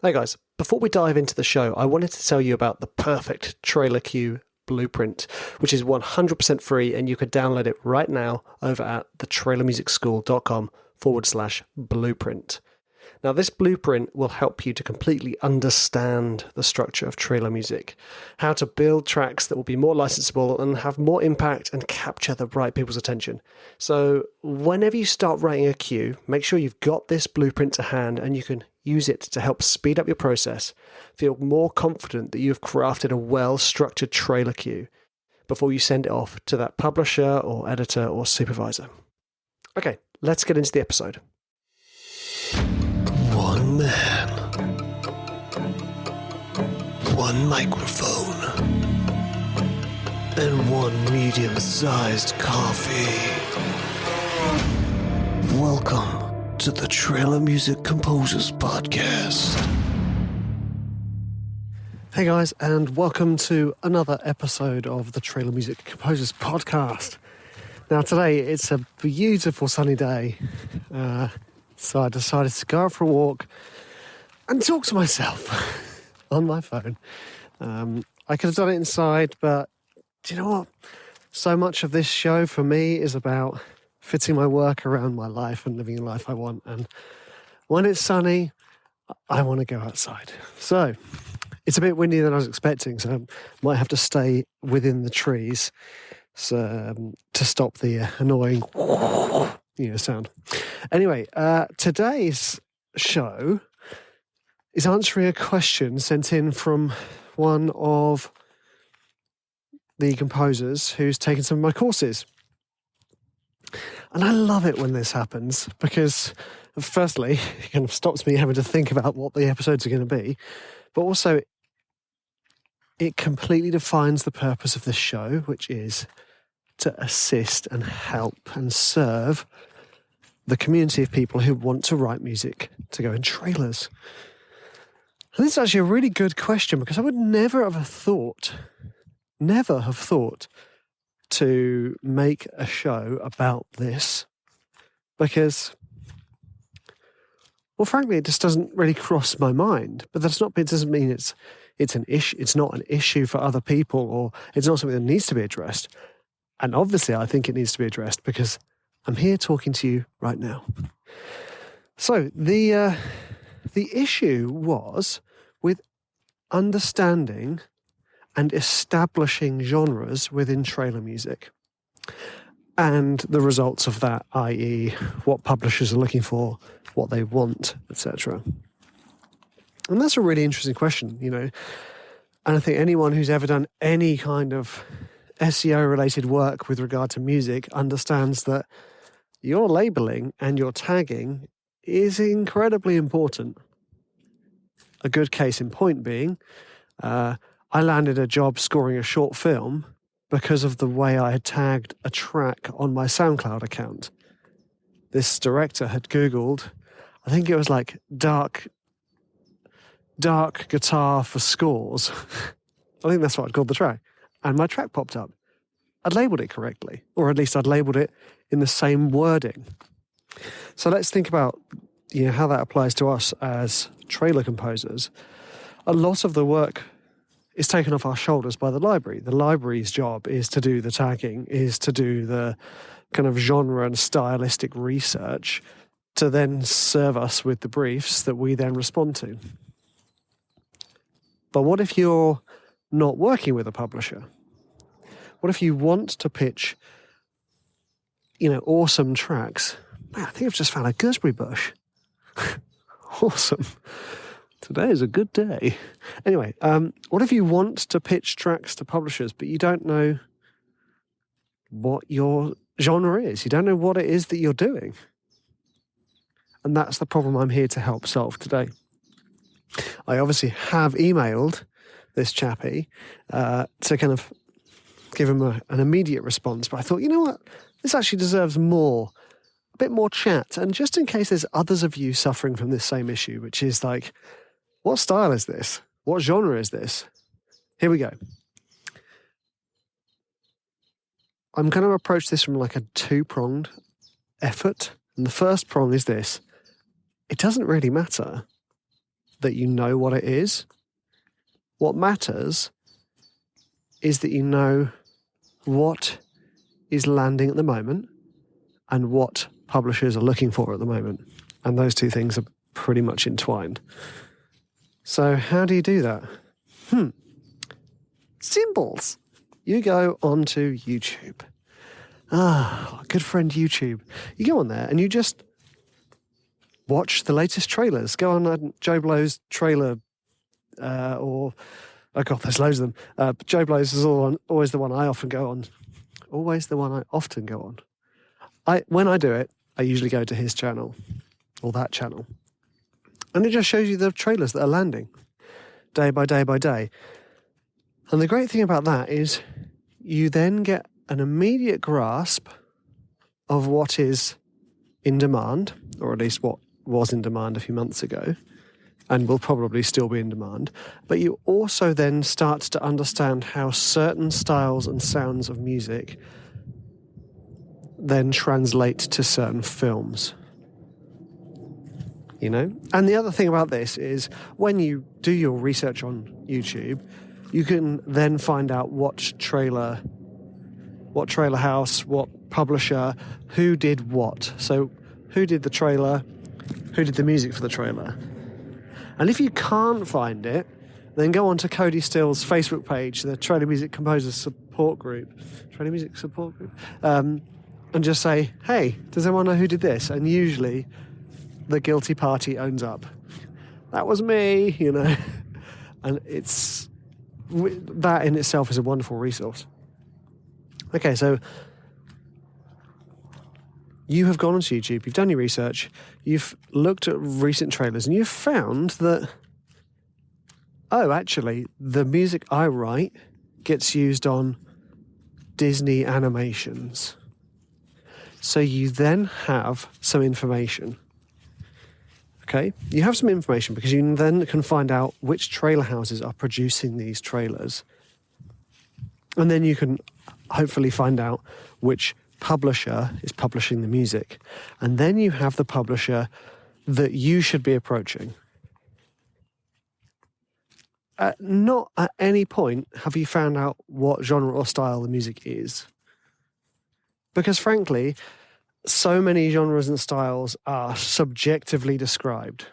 Hey guys, before we dive into the show, I wanted to tell you about the perfect trailer cue blueprint, which is 100% free and you can download it right now over at thetrailermusicschool.com/blueprint. Now, this blueprint will help you to completely understand the structure of trailer music, how to build tracks that will be more licensable and have more impact and capture the right people's attention. So, whenever you start writing a cue, make sure you've got this blueprint to hand and you can use it to help speed up your process, feel more confident that you've crafted a well-structured trailer cue before you send it off to that publisher or editor or supervisor. Okay, let's get into the episode. One man, one microphone, and one medium-sized coffee. Welcome to the Trailer Music Composers Podcast. Hey guys, and welcome to another episode of the Trailer Music Composers Podcast. Now today it's a beautiful sunny day, so I decided to go out for a walk and talk to myself on my phone. I could have done it inside, but do you know what? So much of this show for me is about fitting my work around my life and living the life I want. And when it's sunny, I want to go outside. So it's a bit windy than I was expecting, so I might have to stay within the trees to stop the annoying sound. Anyway, today's show is answering a question sent in from one of the composers who's taken some of my courses. And I love it when this happens because, firstly, it kind of stops me having to think about what the episodes are going to be, but also it completely defines the purpose of this show, which is to assist and help and serve the community of people who want to write music to go in trailers. And this is actually a really good question because I would never have thought to make a show about this because, well, frankly, it just doesn't really cross my mind. But it doesn't mean it's an issue. It's not an issue for other people, or it's not something that needs to be addressed. And obviously, I think it needs to be addressed because I'm here talking to you right now. So the issue was with understanding and establishing genres within trailer music and the results of that, i.e. what publishers are looking for, what they want, etc. And that's a really interesting question, and I think anyone who's ever done any kind of SEO-related work with regard to music understands that your labeling and your tagging is incredibly important. A good case in point being, I landed a job scoring a short film because of the way I had tagged a track on my SoundCloud account. This director had Googled, I think it was like dark guitar for scores. I think that's what I'd called the track. And my track popped up. I'd labelled it correctly, or at least I'd labelled it in the same wording. So let's think about how that applies to us as trailer composers. A lot of the work is taken off our shoulders by the library. The library's job is to do the tagging, is to do the kind of genre and stylistic research to then serve us with the briefs that we then respond to. But what if you're not working with a publisher? What if you want to pitch, awesome tracks? Man, I think I've just found a gooseberry bush. Awesome. Today is a good day. Anyway, what if you want to pitch tracks to publishers, but you don't know what your genre is? You don't know what it is that you're doing. And that's the problem I'm here to help solve today. I obviously have emailed this chappie to kind of give him an immediate response, but I thought, you know what? This actually deserves a bit more chat. And just in case there's others of you suffering from this same issue, which is like, what style is this? What genre is this? Here we go. I'm going to approach this from like a two-pronged effort. And the first prong is this. It doesn't really matter that you know what it is. What matters is that you know what is landing at the moment and what publishers are looking for at the moment. And those two things are pretty much entwined. So how do you do that? Symbols. You go onto YouTube. Good friend YouTube. You go on there and you just watch the latest trailers. Go on Joe Blow's trailer, oh God, there's loads of them. Joe Blow's is always the one I often go on. Always the one I often go on. When I do it, I usually go to his channel or that channel. And it just shows you the trailers that are landing day by day by day. And the great thing about that is you then get an immediate grasp of what is in demand, or at least what was in demand a few months ago, and will probably still be in demand. But you also then start to understand how certain styles and sounds of music then translate to certain films. You know? And the other thing about this is when you do your research on YouTube, you can then find out what trailer house, what publisher, who did what. So who did the trailer, who did the music for the trailer. And if you can't find it, then go on to Cody Still's Facebook page, the Trailer Music Composers Support Group, and just say, hey, does anyone know who did this? And usually the guilty party owns up. That was me, you know. And that in itself is a wonderful resource. Okay, so you have gone onto YouTube, you've done your research, you've looked at recent trailers, and you've found that, actually, the music I write gets used on Disney animations. So you then have some information. Okay, you have some information because you then can find out which trailer houses are producing these trailers. And then you can hopefully find out which publisher is publishing the music. And then you have the publisher that you should be approaching. Not at any point have you found out what genre or style the music is. Because frankly, so many genres and styles are subjectively described.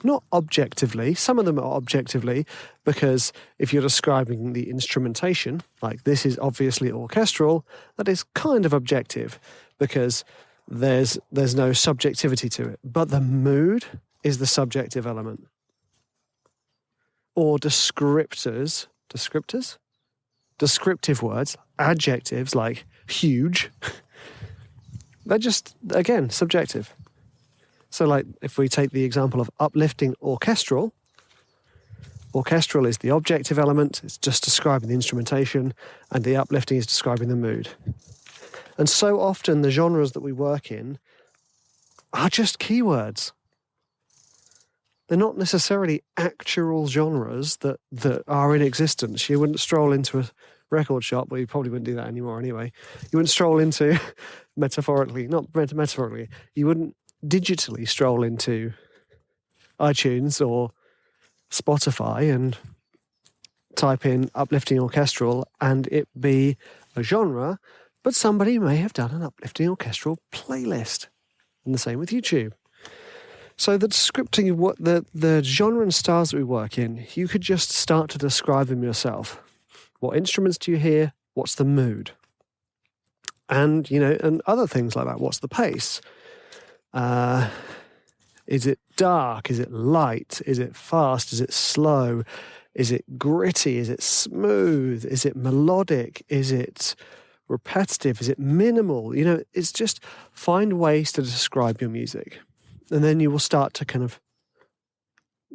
Not objectively. Some of them are objectively, because if you're describing the instrumentation, like this is obviously orchestral, that is kind of objective because there's no subjectivity to it. But the mood is the subjective element. Or descriptive words, adjectives like huge, they're just, again, subjective. So like if we take the example of uplifting orchestral is the objective element, it's just describing the instrumentation, and the uplifting is describing the mood. And so often the genres that we work in are just keywords. They're not necessarily actual genres that are in existence. You wouldn't stroll into a record shop, well, you probably wouldn't do that anymore anyway. You wouldn't stroll into, you wouldn't digitally stroll into iTunes or Spotify and type in uplifting orchestral and it be a genre, but somebody may have done an uplifting orchestral playlist. And the same with YouTube. So the scripting of what the genre and styles that we work in, you could just start to describe them yourself. What instruments do you hear? What's the mood? And, and other things like that. What's the pace? Is it dark? Is it light? Is it fast? Is it slow? Is it gritty? Is it smooth? Is it melodic? Is it repetitive? Is it minimal? It's just find ways to describe your music. And then you will start to kind of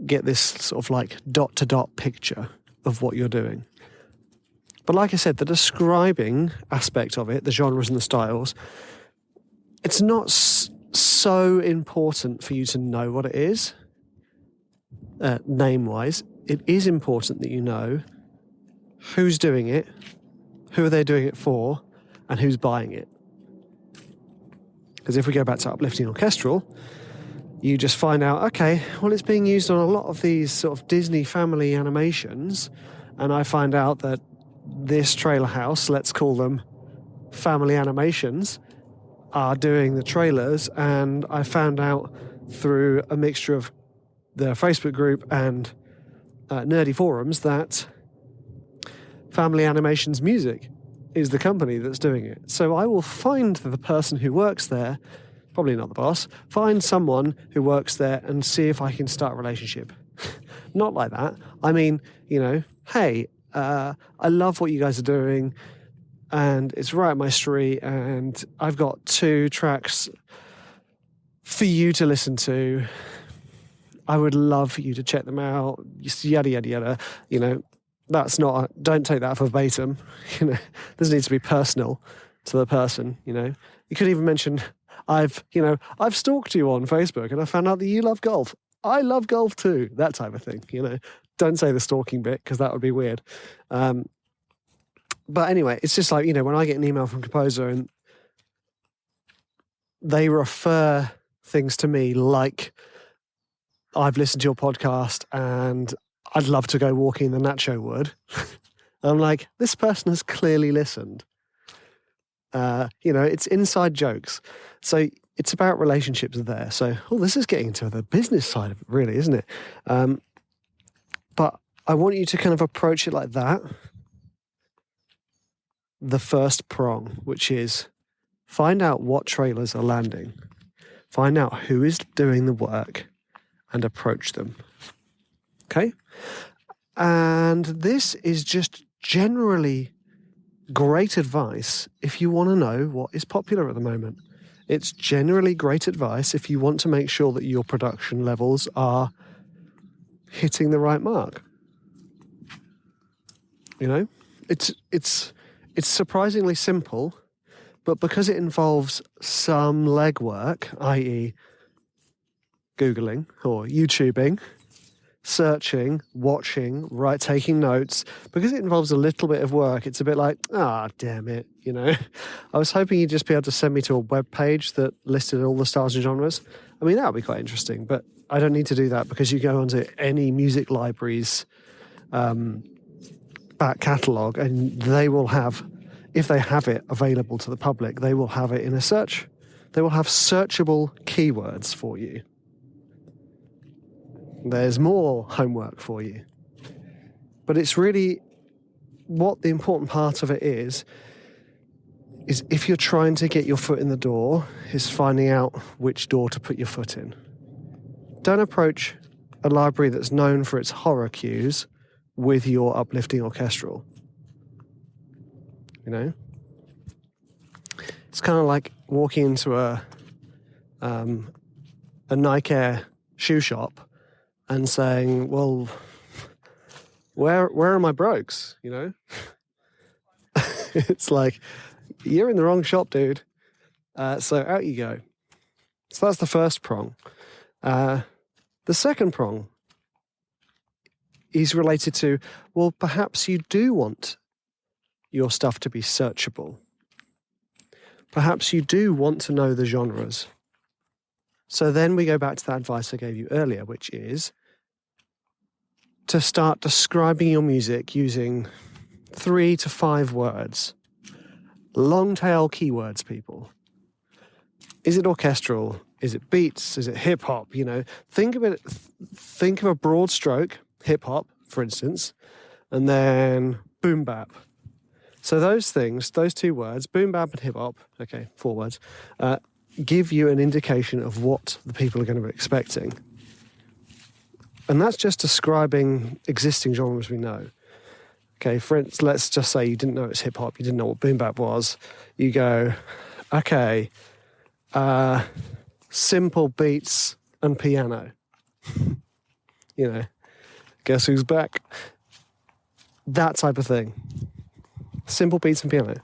get this sort of like dot-to-dot picture of what you're doing. But like I said, the describing aspect of it, the genres and the styles, it's not so important for you to know what it is, name-wise. It is important that you know who's doing it, who are they doing it for, and who's buying it. Because if we go back to uplifting orchestral, you just find out, okay, well, it's being used on a lot of these sort of Disney family animations, and I find out that this trailer house, let's call them Family Animations, are doing the trailers, and I found out through a mixture of the Facebook group and nerdy forums that Family Animations Music is the company that's doing it. So I will find the person who works there, probably not the boss, find someone who works there and see if I can start a relationship. Not like that. I mean, hey, I love what you guys are doing, and it's right up my street, and I've got 2 tracks for you to listen to. I would love for you to check them out, yada, yada, yada. That's not, don't take that verbatim. This needs to be personal to the person, You could even mention, I've stalked you on Facebook and I found out that you love golf. I love golf too, that type of thing, Don't say the stalking bit because that would be weird. But anyway, it's just like, when I get an email from Composer and they refer things to me like, I've listened to your podcast and I'd love to go walking in the Nacho Wood. I'm like, this person has clearly listened. It's inside jokes. So it's about relationships there. So, this is getting into the business side of it, really, isn't it? But I want you to kind of approach it like that. The first prong, which is find out what trailers are landing, find out who is doing the work, and approach them. Okay? And this is just generally great advice if you want to know what is popular at the moment. It's generally great advice if you want to make sure that your production levels are hitting the right mark. It's surprisingly simple, but because it involves some legwork, i.e. Googling or YouTubing, searching, watching, taking notes, because it involves a little bit of work, it's a bit like, damn it, I was hoping you'd just be able to send me to a web page that listed all the styles and genres. I mean, that would be quite interesting, but I don't need to do that because you go onto any music library's back catalogue and they will have, if they have it available to the public, they will have it in a search. They will have searchable keywords for you. There's more homework for you. But it's really, what the important part of it is if you're trying to get your foot in the door, is finding out which door to put your foot in. Don't approach a library that's known for its horror cues with your uplifting orchestral. It's kind of like walking into a Nike Air shoe shop and saying, well, where are my brogues, It's like, you're in the wrong shop, dude. So out you go. So that's the first prong. The second prong is related to, well, perhaps you do want your stuff to be searchable. Perhaps you do want to know the genres. So then we go back to that advice I gave you earlier, which is to start describing your music using 3 to 5 words. Long tail keywords, people. Is it orchestral? Is it beats? Is it hip hop? Think of a broad stroke, hip hop, for instance, and then boom bap. So those things, those 2 words, boom bap and hip hop, okay, 4 words, give you an indication of what the people are going to be expecting. And that's just describing existing genres we know. Okay, for instance, let's just say you didn't know it's hip hop, you didn't know what boom bap was. You go, okay, simple beats and piano. Guess who's back? That type of thing. Simple beats and piano.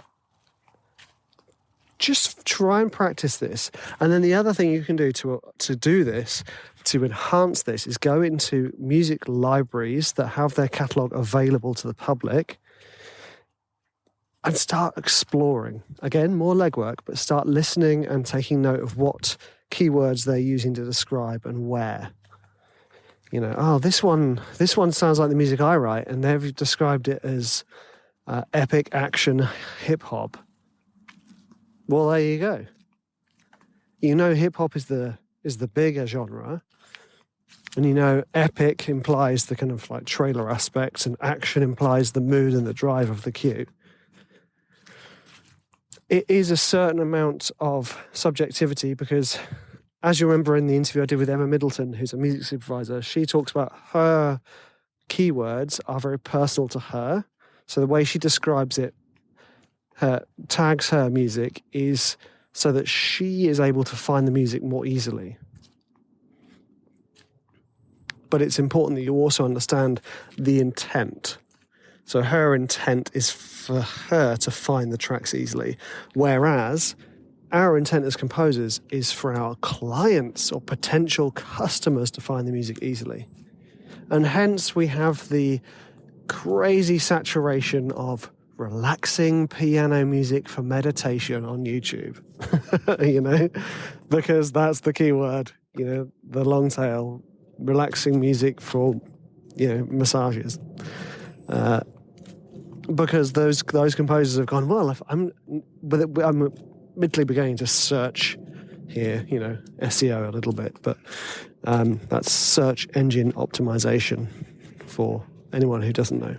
Just try and practice this. And then the other thing you can do to do this, to enhance this, is go into music libraries that have their catalogue available to the public and start exploring. Again, more legwork, but start listening and taking note of what keywords they're using to describe and where. You know, oh, this one sounds like the music I write, and they've described it as epic action hip hop. Well, there you go. You know, hip hop is the bigger genre, and you know, epic implies the kind of like trailer aspects, and action implies the mood and the drive of the cue. It is a certain amount of subjectivity because, as you remember in the interview I did with Emma Middleton, who's a music supervisor, she talks about her keywords are very personal to her. So the way she describes it, tags her music, is so that she is able to find the music more easily. But it's important that you also understand the intent. So her intent is for her to find the tracks easily, whereas our intent as composers is for our clients or potential customers to find the music easily. And hence we have the crazy saturation of relaxing piano music for meditation on YouTube, you know, because that's the key word, you know, the long tail, relaxing music for, you know, massages. Because those composers have gone, well, if I'm admittedly beginning to search here, you know, SEO a little bit, but that's search engine optimization for anyone who doesn't know.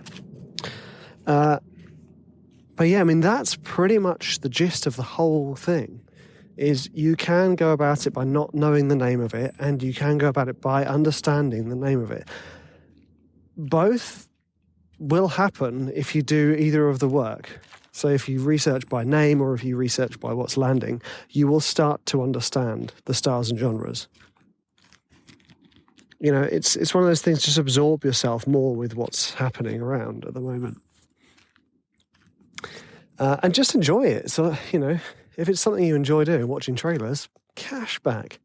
But yeah, I mean, that's pretty much the gist of the whole thing, is you can go about it by not knowing the name of it, and you can go about it by understanding the name of it. Both will happen if you do either of the work. So if you research by name or if you research by what's landing, you will start to understand the styles and genres. You know, it's one of those things, just absorb yourself more with what's happening around at the moment. And just enjoy it. So, you know, if it's something you enjoy doing, watching trailers, cash back.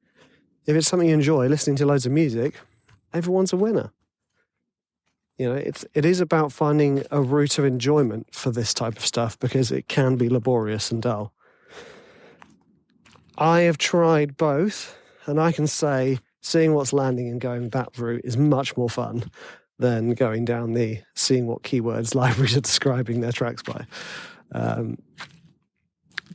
If it's something you enjoy, listening to loads of music, everyone's a winner. You know, it is about finding a route of enjoyment for this type of stuff, because it can be laborious and dull. I have tried both, and I can say seeing what's landing and going that route is much more fun than going down the seeing what keywords libraries are describing their tracks by.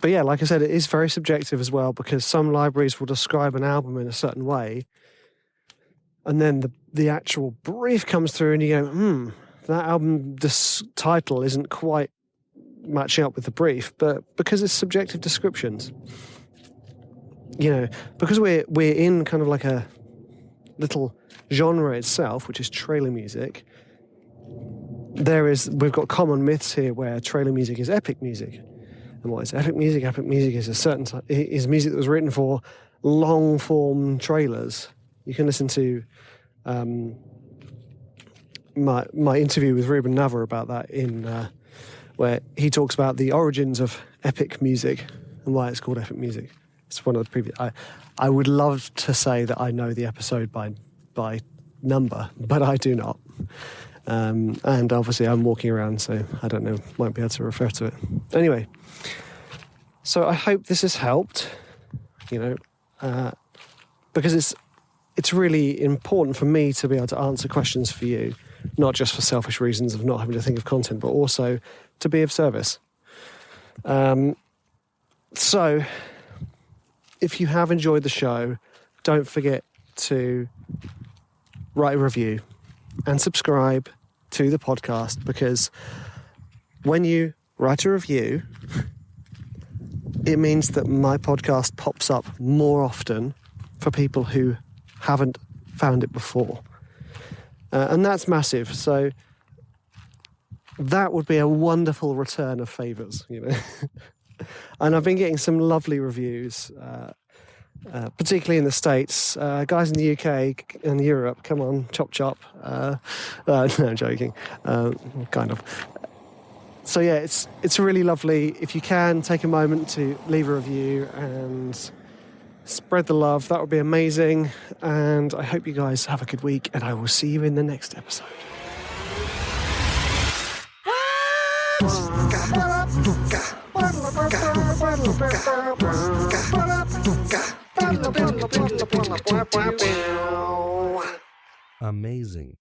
But yeah, like I said, it is very subjective as well, because some libraries will describe an album in a certain way, and then the actual brief comes through and you go, that album title isn't quite matching up with the brief, but because it's subjective descriptions. You know, because we're in kind of like a little genre itself, which is trailer music, we've got common myths here where trailer music is epic music. And what is epic music? Epic music is is music that was written for long form trailers. You can listen to my interview with Ruben Navar about that where he talks about the origins of epic music and why it's called epic music. It's one of the previous. I would love to say that I know the episode by number, but I do not. And obviously I'm walking around, so I don't know, won't be able to refer to it. Anyway, so I hope this has helped, you know, because it's really important for me to be able to answer questions for you, not just for selfish reasons of not having to think of content, but also to be of service. So if you have enjoyed the show, don't forget to write a review and subscribe to the podcast, because when you write a review, it means that my podcast pops up more often for people who haven't found it before. And that's massive. So that would be a wonderful return of favours, you know. And I've been getting some lovely reviews, particularly in the States. Guys in the UK and Europe, come on, chop chop. No, I'm joking. Kind of. So yeah, it's really lovely. If you can, take a moment to leave a review and spread the love. That would be amazing. And I hope you guys have a good week, and I will see you in the next episode. Amazing.